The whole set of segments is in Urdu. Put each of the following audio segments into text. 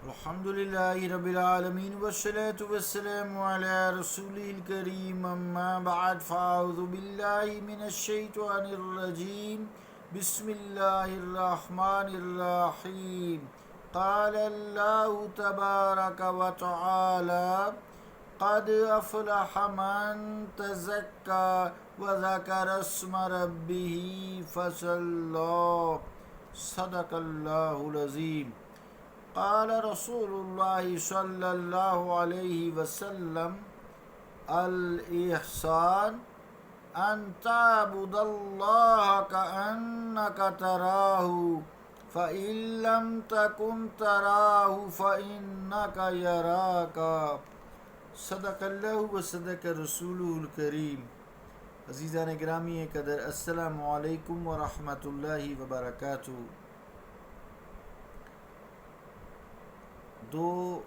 الحمد لله رب العالمين والصلاة والسلام على رسوله الكريم أما بعد فأعوذ بالله من الشيطان الرجيم بسم الله الرحمن الرحيم قال الله تبارك وتعالى قد أفلح من تزكى وذكر اسم ربه فصلى صدق الله العظيم قال رسول الله صلى الله عليه وسلم الإحسان أن تعبد الله كأنك تراه فإن لم تكن تراه فإنك يراك صدق اللہ و صدق رسولہ الکریم۔ عزیزان گرامی قدر، السلام علیکم ورحمۃ اللہ وبرکاتہ۔ دو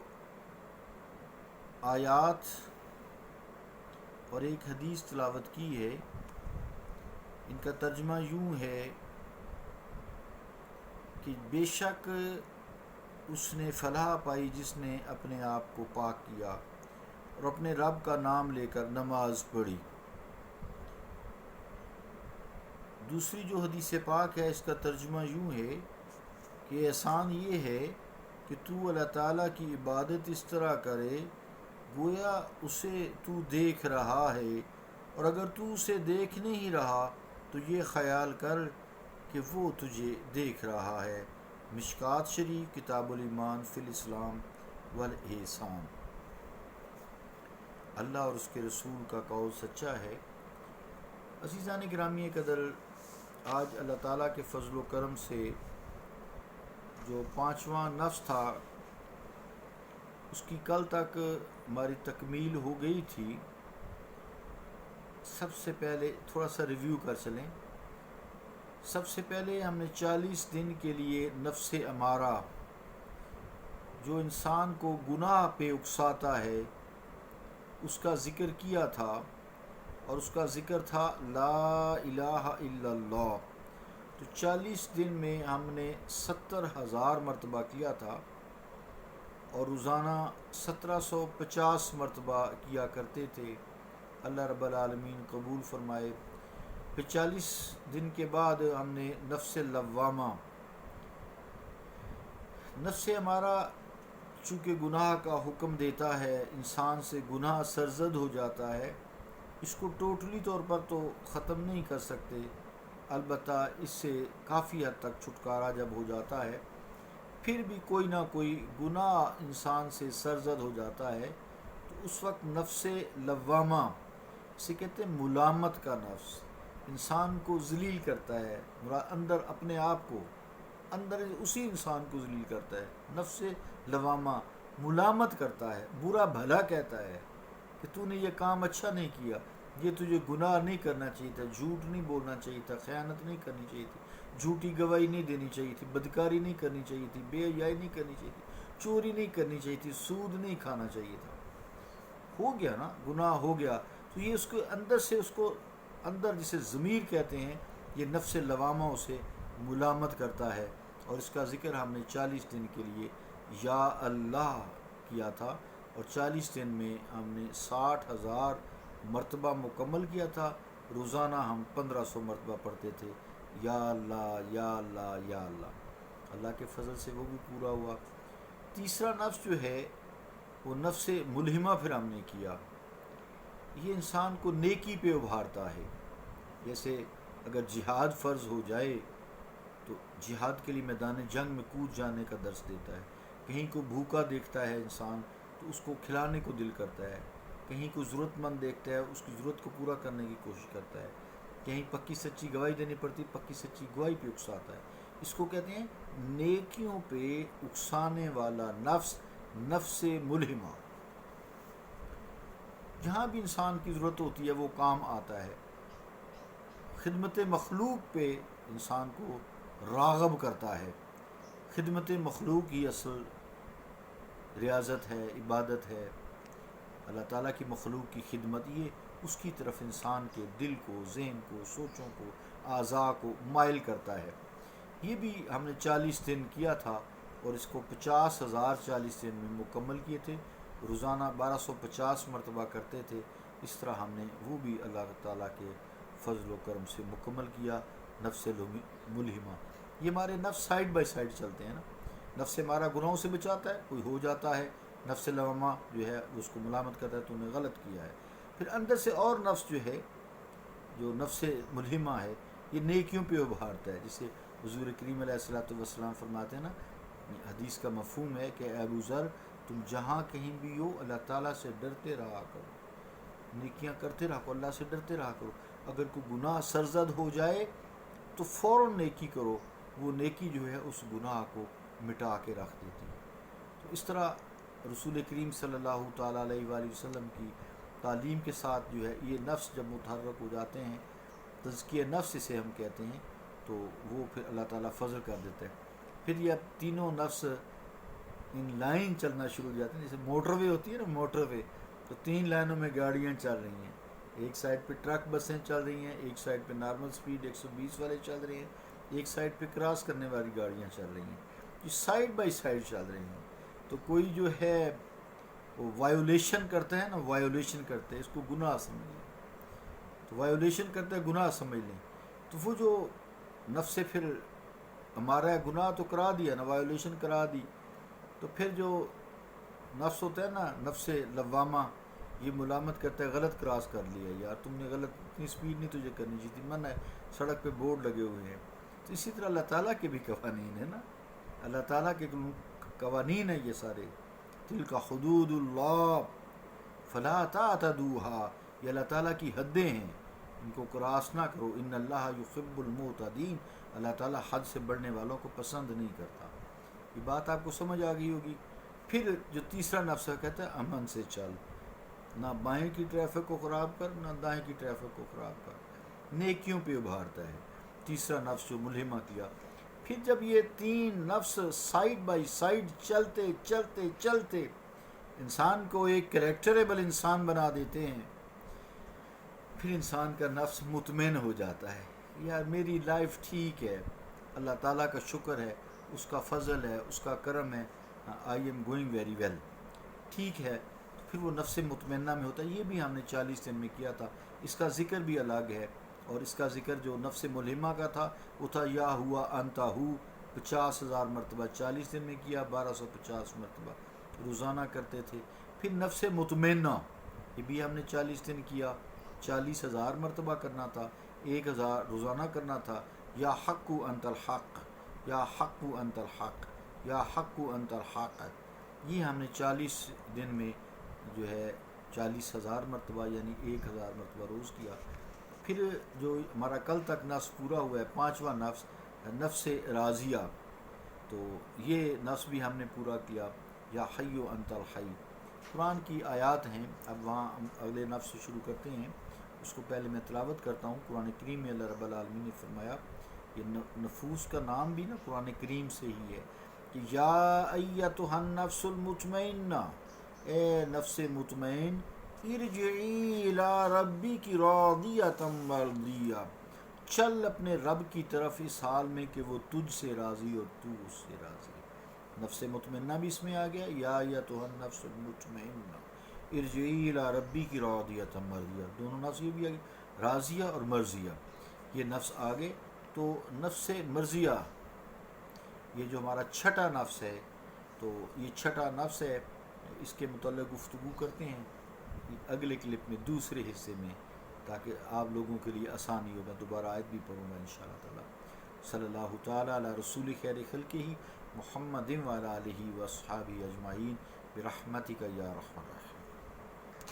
آیات اور ایک حدیث تلاوت کی ہے۔ ان کا ترجمہ یوں ہے کہ بے شک اس نے فلاح پائی جس نے اپنے آپ کو پاک کیا اور اپنے رب کا نام لے کر نماز پڑھی۔ دوسری جو حدیث پاک ہے اس کا ترجمہ یوں ہے کہ احسان یہ ہے کہ تو اللہ تعالیٰ کی عبادت اس طرح کرے گویا اسے تو دیکھ رہا ہے، اور اگر تو اسے دیکھ نہیں رہا تو یہ خیال کر کہ وہ تجھے دیکھ رہا ہے۔ مشکات شریف کتاب الایمان فی الاسلام والاحسان۔ اللہ اور اس کے رسول کا قول سچا ہے۔ عزیزان گرامی قدر، آج اللہ تعالیٰ کے فضل و کرم سے جو پانچواں نفس تھا اس کی کل تک ہماری تکمیل ہو گئی تھی۔ سب سے پہلے تھوڑا سا ریویو کر چلیں۔ سب سے پہلے ہم نے 40 دن کے لیے نفس امارہ جو انسان کو گناہ پہ اکساتا ہے اس کا ذکر کیا تھا، اور اس کا ذکر تھا لا الہ الا اللہ۔ تو 40 دن میں ہم نے 70,000 مرتبہ کیا تھا، اور روزانہ 1750 مرتبہ کیا کرتے تھے۔ اللہ رب العالمین قبول فرمائے۔ پھر 40 دن کے بعد ہم نے نفس لوامہ، نفس ہمارا چونکہ گناہ کا حکم دیتا ہے، انسان سے گناہ سرزد ہو جاتا ہے، اس کو ٹوٹلی طور پر تو ختم نہیں کر سکتے، البتہ اس سے کافی حد تک چھٹکارا جب ہو جاتا ہے پھر بھی کوئی نہ کوئی گناہ انسان سے سرزد ہو جاتا ہے، تو اس وقت نفس لوامہ، اسے کہتے ہیں ملامت کا نفس، انسان کو ذلیل کرتا ہے، اندر اپنے آپ کو، اندر اسی انسان کو ذلیل کرتا ہے۔ نفس لوامہ ملامت کرتا ہے، برا بھلا کہتا ہے کہ تو نے یہ کام اچھا نہیں کیا، یہ تجھے گناہ نہیں کرنا چاہیے تھا، جھوٹ نہیں بولنا چاہیے تھا، خیانت نہیں کرنی چاہیے تھی، جھوٹی گواہی نہیں دینی چاہیے تھی، بدکاری نہیں کرنی چاہیے تھی، بے حیائی نہیں کرنی چاہیے تھی، چوری نہیں کرنی چاہیے تھی، سود نہیں کھانا چاہیے تھا۔ ہو گیا نا، گناہ ہو گیا، تو یہ اس کو اندر سے، اس کو اندر جسے ضمیر کہتے ہیں، یہ نفس لوامہ اسے ملامت کرتا ہے، اور اس کا ذکر ہم نے 40 دن کے لیے یا اللہ کیا تھا، اور 40 دن میں ہم نے 60,000 مرتبہ مکمل کیا تھا۔ روزانہ ہم 1500 مرتبہ پڑھتے تھے، یا اللہ یا اللہ یا اللہ۔ اللہ کے فضل سے وہ بھی پورا ہوا۔ تیسرا نفس جو ہے وہ نفس ملہمہ پھر ہم نے کیا۔ یہ انسان کو نیکی پہ ابھارتا ہے۔ جیسے اگر جہاد فرض ہو جائے تو جہاد کے لیے میدان جنگ میں کود جانے کا درس دیتا ہے۔ کہیں کو بھوکا دیکھتا ہے انسان تو اس کو کھلانے کو دل کرتا ہے، کہیں کو ضرورت مند دیکھتا ہے اس کی ضرورت کو پورا کرنے کی کوشش کرتا ہے، کہیں پکی سچی گواہی دینی پڑتی پکی سچی گواہی پہ اکساتا ہے۔ اس کو کہتے ہیں نیکیوں پہ اکسانے والا نفس، نفس ملہمہ۔ جہاں بھی انسان کی ضرورت ہوتی ہے وہ کام آتا ہے۔ خدمت مخلوق پہ انسان کو راغب کرتا ہے۔ خدمت مخلوق ہی اصل ریاضت ہے، عبادت ہے۔ اللہ تعالیٰ کی مخلوق کی خدمت، یہ اس کی طرف انسان کے دل کو، ذہن کو، سوچوں کو، اعضاء کو مائل کرتا ہے۔ یہ بھی ہم نے 40 دن کیا تھا، اور اس کو 50,000 40 دن میں مکمل کیے تھے، روزانہ 1250 مرتبہ کرتے تھے۔ اس طرح ہم نے وہ بھی اللہ تعالیٰ کے فضل و کرم سے مکمل کیا۔ نفس ملہمہ، یہ ہمارے نفس سائیڈ بائی سائیڈ چلتے ہیں نا، نفس ہمارا گناہوں سے بچاتا ہے، کوئی ہو جاتا ہے، نفس لوامہ جو ہے اس کو ملامت کرتا ہے تو انہیں غلط کیا ہے، پھر اندر سے اور نفس جو ہے جو نفس ملہمہ ہے یہ نیکیوں پہ ابھارتا ہے، جسے حضور کریم علیہ الصلوۃ والسلام فرماتے ہیں نا، حدیث کا مفہوم ہے کہ اے ابو ذر تم جہاں کہیں بھی ہو اللہ تعالیٰ سے ڈرتے رہا کرو، نیکیاں کرتے رہا کرو، اللہ سے ڈرتے رہا کرو، اگر کوئی گناہ سرزد ہو جائے تو فوراً نیکی کرو، وہ نیکی جو ہے اس گناہ کو مٹا کے رکھ دیتی ہے۔ تو اس طرح رسول کریم صلی اللہ تعالیٰ علیہ وآلہ وسلم کی تعلیم کے ساتھ جو ہے یہ نفس جب متحرک ہو جاتے ہیں، تزکیہ نفس اسے ہم کہتے ہیں، تو وہ پھر اللہ تعالیٰ فضل کر دیتا ہے۔ پھر یہ اب تینوں نفس ان لائن چلنا شروع ہو جاتے ہیں، جیسے موٹر وے ہوتی ہے نا، موٹر وے، تو 3 لائنوں میں گاڑیاں چل رہی ہیں، ایک سائڈ پہ ٹرک بسیں چل رہی ہیں، ایک سائڈ پہ نارمل سپیڈ 120 والے چل رہے ہیں، ایک سائڈ پہ کراس کرنے والی گاڑیاں چل رہی ہیں، یہ سائڈ بائی سائڈ چل رہی ہیں۔ تو کوئی جو ہے وہ وائیولیشن کرتا ہے نا، وائیولیشن کرتے ہیں، اس کو گناہ سمجھ لیں، تو وائیولیشن کرتا ہے گناہ سمجھ لیں، تو وہ جو نفس پھر ہمارا گناہ تو کرا دیا نا، وائیولیشن کرا دی، تو پھر جو نفس ہوتا ہے نا، نفس لوامہ، یہ ملامت کرتا ہے غلط کراس کر لیا یار تم نے، غلط، اتنی سپیڈ نہیں تجھے کرنی چاہیے تھی، منع ہے، سڑک پہ بورڈ لگے ہوئے ہیں۔ تو اسی طرح اللہ تعالیٰ کے بھی قوانین ہیں نا، اللہ تعالیٰ کے قوانین ہیں یہ سارے، تلک حدود اللہ فلا تعتدوها، یہ اللہ تعالیٰ کی حدیں ہیں، ان کو کراس نہ کرو، ان اللہ یحب المعتدین، اللہ تعالیٰ حد سے بڑھنے والوں کو پسند نہیں کرتا۔ یہ بات آپ کو سمجھ آ گئی ہوگی۔ پھر جو تیسرا نفس ہے کہتا ہے امن سے چل، نہ بائیں کی ٹریفک کو خراب کر نہ دائیں کی ٹریفک کو خراب کر، نیکیوں پہ ابھارتا ہے، تیسرا نفس جو ملہمہ کیا۔ پھر جب یہ 3 نفس سائیڈ بائی سائیڈ چلتے چلتے چلتے انسان کو ایک کریکٹریبل انسان بنا دیتے ہیں، پھر انسان کا نفس مطمئن ہو جاتا ہے، یار میری لائف ٹھیک ہے، اللہ تعالیٰ کا شکر ہے، اس کا فضل ہے، اس کا کرم ہے، I am going very well, ٹھیک ہے، پھر وہ نفس مطمئنہ میں ہوتا ہے۔ یہ بھی ہم نے 40 دن میں کیا تھا، اس کا ذکر بھی الگ ہے، اور اس کا ذکر جو نفس ملہمہ کا تھا وہ تھا یا ہوا انتا ہو، 50,000 مرتبہ 40 دن میں کیا، 1250 مرتبہ روزانہ کرتے تھے۔ پھر نفس مطمئنہ، یہ بھی ہم نے 40 دن کیا، 40,000 مرتبہ کرنا تھا، 1,000 روزانہ کرنا تھا، یا حق انت الحق، یا حق انت الحق، یا حق انت الحق، یہ ہم نے 40 دن میں جو ہے 40,000 مرتبہ یعنی 1,000 مرتبہ روز کیا۔ پھر جو ہمارا کل تک نفس پورا ہوا ہے 5واں نفس، نفس راضیہ، تو یہ نفس بھی ہم نے پورا کیا، یا حی انت الحی، قرآن کی آیات ہیں۔ اب وہاں ہم اگلے نفس سے شروع کرتے ہیں، اس کو پہلے میں تلاوت کرتا ہوں۔ قرآن کریم میں اللہ رب العالمین نے فرمایا، یہ نفوس کا نام بھی نا قرآن کریم سے ہی ہے، کہ یا ایتھا النفس المطمئنہ، اے نفس مطمئن، ارجعی الی ربک راضیۃ مرضیہ، چل اپنے رب کی طرف اس حال میں کہ وہ تجھ سے راضی اور تو اس سے راضی۔ نفس مطمئنہ بھی اس میں آ گیا، یا ایتھا النفس المطمئنہ ارجعی الی ربک راضیۃ مرضیہ، دونوں نفس یہ بھی آ گئے، راضیہ اور مرضیہ، یہ نفس آگے۔ تو نفس مرضیہ یہ جو ہمارا چھٹا نفس ہے، تو یہ چھٹا نفس ہے، اس کے متعلق گفتگو کرتے ہیں اگلے کلپ میں دوسرے حصے میں، تاکہ آپ لوگوں کے لیے آسانی ہو۔ میں دوبارہ آیت بھی پڑھوں گا انشاءاللہ تعالی۔ صلی اللہ تعالیٰ علی رسول خیر خلقہ محمد وعلی آلہ واصحابہ اجمعین برحمتک یا ارحم الراحمین۔